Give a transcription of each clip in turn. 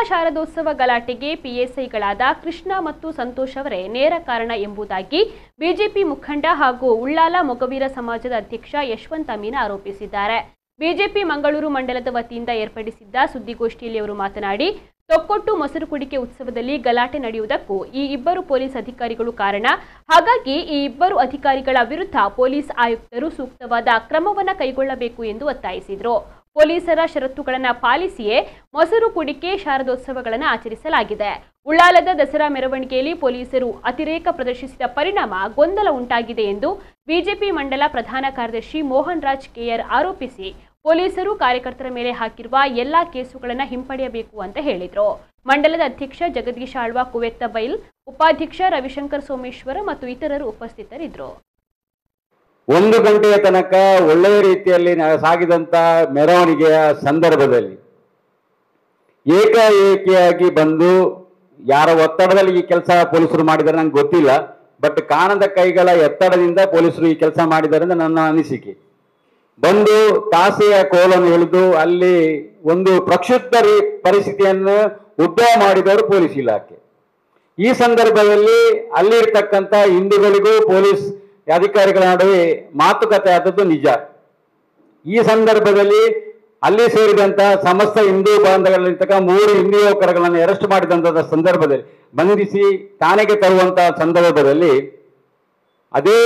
ಶಾರದೋತ್ಸವ ಗಲಾಟೆಗೆ ಪಿಎಸ್ಐಗಳಾದ ಕೃಷ್ಣ ಮತ್ತು ಸಂತೋಷ್ ಅವರೇ ನೇರ ಕಾರಣ ಎಂಬುದಾಗಿ ಬಿಜೆಪಿ ಮುಖಂಡ ಹಾಗೂ ಉಳ್ಳಾಲ ಮೊಗವೀರ ಸಮಾಜದ ಅಧ್ಯಕ್ಷ ಯಶವಂತ್ ಅಮೀನ್ ಆರೋಪಿಸಿದ್ದಾರೆ. ಬಿಜೆಪಿ ಮಂಗಳೂರು ಮಂಡಲದ ವತಿಯಿಂದ ಏರ್ಪಡಿಸಿದ್ದ ಸುದ್ದಿಗೋಷ್ಠಿಯಲ್ಲಿ ಅವರು ಮಾತನಾಡಿ, ತೊಕ್ಕೊಟ್ಟು ಮೊಸರು ಕುಡಿಕೆ ಉತ್ಸವದಲ್ಲಿ ಗಲಾಟೆ ನಡೆಯುವುದಕ್ಕೂ ಈ ಇಬ್ಬರು ಪೊಲೀಸ್ ಅಧಿಕಾರಿಗಳು ಕಾರಣ. ಹಾಗಾಗಿ ಈ ಇಬ್ಬರು ಅಧಿಕಾರಿಗಳ ವಿರುದ್ಧ ಪೊಲೀಸ್ ಆಯುಕ್ತರು ಸೂಕ್ತವಾದ ಕ್ರಮವನ್ನು ಕೈಗೊಳ್ಳಬೇಕು ಎಂದು ಒತ್ತಾಯಿಸಿದರು. ಪೊಲೀಸರ ಷರತ್ತುಗಳನ್ನು ಪಾಲಿಸಿಯೇ ಮೊಸರು ಕುಡಿಕೆ ಶಾರದೋತ್ಸವಗಳನ್ನು ಆಚರಿಸಲಾಗಿದೆ. ಉಳ್ಳಾಲದ ದಸರಾ ಮೆರವಣಿಗೆಯಲ್ಲಿ ಪೊಲೀಸರು ಅತಿರೇಕ ಪ್ರದರ್ಶಿಸಿದ ಪರಿಣಾಮ ಗೊಂದಲ ಉಂಟಾಗಿದೆ ಎಂದು ಬಿಜೆಪಿ ಮಂಡಲ ಪ್ರಧಾನ ಕಾರ್ಯದರ್ಶಿ ಮೋಹನ್ ರಾಜ್ ಕೆಆರ್ ಆರೋಪಿಸಿ, ಪೊಲೀಸರು ಕಾರ್ಯಕರ್ತರ ಮೇಲೆ ಹಾಕಿರುವ ಎಲ್ಲಾ ಕೇಸುಗಳನ್ನು ಹಿಂಪಡೆಯಬೇಕು ಅಂತ ಹೇಳಿದರು. ಮಂಡಲದ ಅಧ್ಯಕ್ಷ ಜಗದೀಶ್ ಆಳ್ವ ಕುವೆತ್ತ ಬೈಲ್, ಉಪಾಧ್ಯಕ್ಷ ರವಿಶಂಕರ್ ಸೋಮೇಶ್ವರ ಮತ್ತು ಇತರರು ಉಪಸ್ಥಿತರಿದ್ದರು. 1 ಗಂಟೆಯ ತನಕ ಒಳ್ಳೆಯ ರೀತಿಯಲ್ಲಿ ಸಾಗಿದಂತ ಮೆರವಣಿಗೆಯ ಸಂದರ್ಭದಲ್ಲಿ ಏಕಾಏಕಿಯಾಗಿ ಬಂದು ಯಾರ ಒತ್ತಡದಲ್ಲಿ ಈ ಕೆಲಸ ಪೊಲೀಸರು ಮಾಡಿದ್ದಾರೆ ನಂಗೆ ಗೊತ್ತಿಲ್ಲ, ಬಟ್ ಕಾಣದ ಕೈಗಳ ಎತ್ತಡದಿಂದ ಪೊಲೀಸರು ಈ ಕೆಲಸ ಮಾಡಿದ್ದಾರೆ ಅಂತ ನನ್ನ ಅನಿಸಿಕೆ. ಬಂದು ತಾಸೆಯ ಕೋಲನ್ನು ಹಿಡಿದು ಅಲ್ಲಿ ಒಂದು ಪ್ರಕ್ಷುಬ್ಧ ಪರಿಸ್ಥಿತಿಯನ್ನು ಉದ್ಭವ ಮಾಡಿದವರು ಪೊಲೀಸ್ ಇಲಾಖೆ. ಈ ಸಂದರ್ಭದಲ್ಲಿ ಅಲ್ಲಿರ್ತಕ್ಕಂಥ ಹಿಂದೂಗಳಿಗೂ ಪೊಲೀಸ್ ಅಧಿಕಾರಿಗಳ ನಡುವೆ ಮಾತುಕತೆ ಆದದ್ದು ನಿಜ. ಈ ಸಂದರ್ಭದಲ್ಲಿ ಅಲ್ಲಿ ಸೇರಿದಂತ ಸಮಸ್ತ ಹಿಂದೂ ಬಾಂಧವಗಳಿರ್ತಕ್ಕ 3 ಹಿಂದೂ ಯುವಕರುಗಳನ್ನು ಅರೆಸ್ಟ್ ಮಾಡಿದಂತಹ ಸಂದರ್ಭದಲ್ಲಿ ಬಂಧಿಸಿ ಠಾಣೆಗೆ ತರುವಂತಹ ಸಂದರ್ಭದಲ್ಲಿ ಅದೇ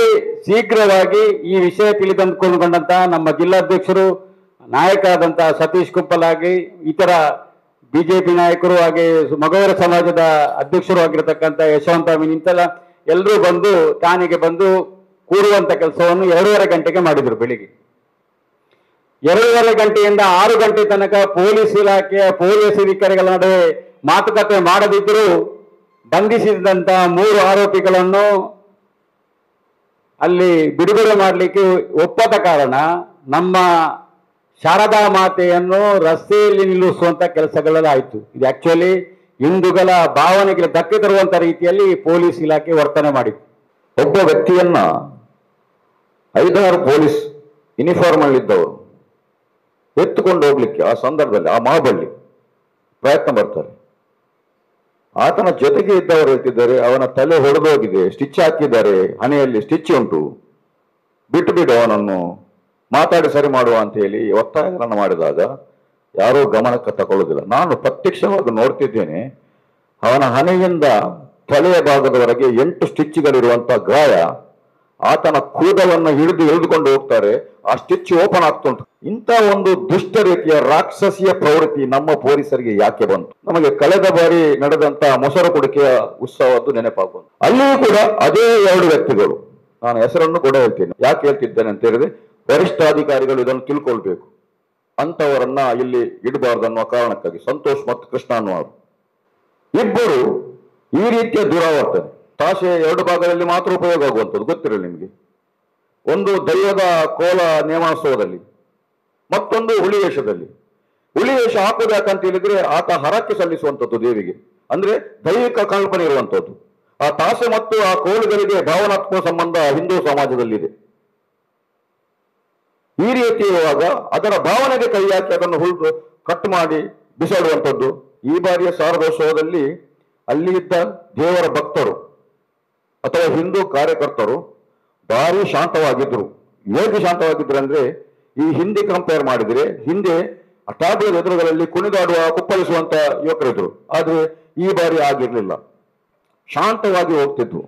ಶೀಘ್ರವಾಗಿ ಈ ವಿಷಯ ತಿಳಿದುಕೊಂಡಂತಹ ನಮ್ಮ ಜಿಲ್ಲಾಧ್ಯಕ್ಷರು, ನಾಯಕರಾದಂತಹ ಸತೀಶ್ ಕುಪ್ಪಲ್ ಆಗಿ ಇತರ ಬಿಜೆಪಿ ನಾಯಕರು ಹಾಗೆ ಮೊಗವೀರ ಸಮಾಜದ ಅಧ್ಯಕ್ಷರು ಆಗಿರತಕ್ಕಂಥ ಯಶವಂತ ಅಮೀನ್ ಇಂತೆಲ್ಲ ಎಲ್ಲರೂ ಬಂದು ಠಾಣೆಗೆ ಬಂದು ಕೂರುವಂತ ಕೆಲಸವನ್ನು 2:30 ಗಂಟೆಗೆ ಮಾಡಿದ್ರು. ಬೆಳಿಗ್ಗೆ 2:30 ಗಂಟೆಯಿಂದ 6 ಗಂಟೆ ತನಕ ಪೊಲೀಸ್ ಇಲಾಖೆಯ ಪೊಲೀಸ್ ಅಧಿಕಾರಿಗಳ ನಡುವೆ ಮಾತುಕತೆ ಮಾಡದಿದ್ದರೂ ಬಂಧಿಸಿದಂತ 3 ಆರೋಪಿಗಳನ್ನು ಅಲ್ಲಿ ಬಿಡುಗಡೆ ಮಾಡಲಿಕ್ಕೆ ಒಪ್ಪದ ಕಾರಣ ನಮ್ಮ ಶಾರದಾ ಮಾತೆಯನ್ನು ರಸ್ತೆಯಲ್ಲಿ ನಿಲ್ಲಿಸುವಂತ ಕೆಲಸಗಳೆಲ್ಲ ಆಯಿತು. ಇದು ಆಕ್ಚುಲಿ ಹಿಂದೂಗಳ ಭಾವನೆಗೆ ಧಕ್ಕೆ ತರುವಂತ ರೀತಿಯಲ್ಲಿ ಪೊಲೀಸ್ ಇಲಾಖೆ ವರ್ತನೆ ಮಾಡಿತು. ಒಬ್ಬ ವ್ಯಕ್ತಿಯನ್ನ 5-6 ಪೊಲೀಸ್ ಯೂನಿಫಾರ್ಮ್ ಅಲ್ಲಿದ್ದವರು ಎತ್ತುಕೊಂಡು ಹೋಗ್ಲಿಕ್ಕೆ ಆ ಸಂದರ್ಭದಲ್ಲಿ ಆ ಮಾಬಳ್ಳಿ ಪ್ರಯತ್ನ ಬರ್ತಾರೆ. ಆತನ ಜೊತೆಗೆ ಇದ್ದವರು ಹೇಳ್ತಿದ್ದಾರೆ, ಅವನ ತಲೆ ಹೊಡೆದೋಗಿದೆ, ಸ್ಟಿಚ್ ಹಾಕಿದ್ದಾರೆ, ಹಣೆಯಲ್ಲಿ ಸ್ಟಿಚ್ ಉಂಟು, ಬಿಟ್ಟು ಬಿಡು ಅವನನ್ನು, ಮಾತಾಡಿ ಸರಿ ಮಾಡುವ ಅಂತ ಹೇಳಿ ಒತ್ತಾಯಗಳನ್ನು ಮಾಡಿದಾಗ ಯಾರೂ ಗಮನಕ್ಕೆ ತಗೊಳ್ಳೋದಿಲ್ಲ. ನಾನು ಪ್ರತ್ಯಕ್ಷವಾಗಿ ನೋಡ್ತಿದ್ದೇನೆ, ಅವನ ಹಣೆಯಿಂದ ತಲೆಯ ಭಾಗದವರೆಗೆ 8 ಸ್ಟಿಚ್ಗಳಿರುವಂತಹ ಗಾಯ, ಆತನ ಕೂದಲನ್ನು ಹಿಡಿದು ಎಳೆದುಕೊಂಡು ಹೋಗ್ತಾರೆ, ಆ ಸ್ಟಿಚ್ ಓಪನ್ ಆಗ್ತುಂಟು. ಇಂಥ ಒಂದು ದುಷ್ಟ ರೀತಿಯ ರಾಕ್ಷಸಿಯ ಪ್ರವೃತ್ತಿ ನಮ್ಮ ಪೊಲೀಸರಿಗೆ ಯಾಕೆ ಬಂತು? ನಮಗೆ ಕಳೆದ ಬಾರಿ ನಡೆದಂತ ಮೊಸರು ಕುಡಿಕೆಯ ಉತ್ಸವದ್ದು ನೆನಪಾಗುವುದು. ಅಲ್ಲಿಯೂ ಕೂಡ ಅದೇ 2 ವ್ಯಕ್ತಿಗಳು, ನಾನು ಹೆಸರನ್ನು ಕೂಡ ಹೇಳ್ತೇನೆ. ಯಾಕೆ ಹೇಳ್ತಿದ್ದೇನೆ ಅಂತ ಹೇಳಿದ್ರೆ, ವರಿಷ್ಠಾಧಿಕಾರಿಗಳು ಇದನ್ನು ತಿಳ್ಕೊಳ್ಬೇಕು, ಅಂತವರನ್ನ ಇಲ್ಲಿ ಇಡಬಾರ್ದು ಅನ್ನುವ ಕಾರಣಕ್ಕಾಗಿ ಸಂತೋಷ್ ಮತ್ತು ಕೃಷ್ಣ ಅನ್ನುವರು ಇಬ್ಬರು ಈ ರೀತಿಯ ದುರಾವರ್ತನೆ. ತಾಸೆ 2 ಭಾಗದಲ್ಲಿ ಮಾತ್ರ ಉಪಯೋಗ ಆಗುವಂಥದ್ದು ಗೊತ್ತಿರಲಿ ನಿಮಗೆ. ಒಂದು ದೈವದ ಕೋಲ ನೇಮೋತ್ಸವದಲ್ಲಿ, ಮತ್ತೊಂದು ಹುಲಿವೇಷದಲ್ಲಿ. ಹುಲಿವೇಷ ಹಾಕುವುದು ಯಾಕಂತ ಹೇಳಿದ್ರೆ ಆತ ಹರಕ್ಕೆ ಸಲ್ಲಿಸುವಂಥದ್ದು ದೇವಿಗೆ, ಅಂದ್ರೆ ದೈವಿಕ ಕಲ್ಪನೆ ಇರುವಂಥದ್ದು. ಆ ತಾಸೆ ಮತ್ತು ಆ ಕೋಲುಗಳಿಗೆ ಭಾವನಾತ್ಮಕ ಸಂಬಂಧ ಹಿಂದೂ ಸಮಾಜದಲ್ಲಿದೆ. ಈ ರೀತಿ ಇರುವಾಗ ಅದರ ಭಾವನೆಗೆ ಕೈ ಹಾಕಿ ಅದನ್ನು ಹುರಿದು ಕಟ್ ಮಾಡಿ ಬಿಸಾಡುವಂಥದ್ದು. ಈ ಬಾರಿಯ ಶಾರದೋತ್ಸವದಲ್ಲಿ ಅಲ್ಲಿ ಇದ್ದ ದೇವರ ಭಕ್ತರು ಅಥವಾ ಹಿಂದೂ ಕಾರ್ಯಕರ್ತರು ಭಾರಿ ಶಾಂತವಾಗಿದ್ರು. ಹೇಗೆ ಶಾಂತವಾಗಿದ್ರು ಅಂದ್ರೆ, ಈ ಹಿಂದೆ ಕಂಪೇರ್ ಮಾಡಿದ್ರೆ ಹಿಂದೆ ಟಾಬ್ಲರ್ ಎದುರುಗಳಲ್ಲಿ ಕುಣಿದಾಡುವ ಕುಪ್ಪಳಿಸುವಂತ ಯುವಕರಿದ್ರು, ಆದ್ರೆ ಈ ಬಾರಿ ಆಗಿರ್ಲಿಲ್ಲ, ಶಾಂತವಾಗಿ ಹೋಗ್ತಿದ್ರು.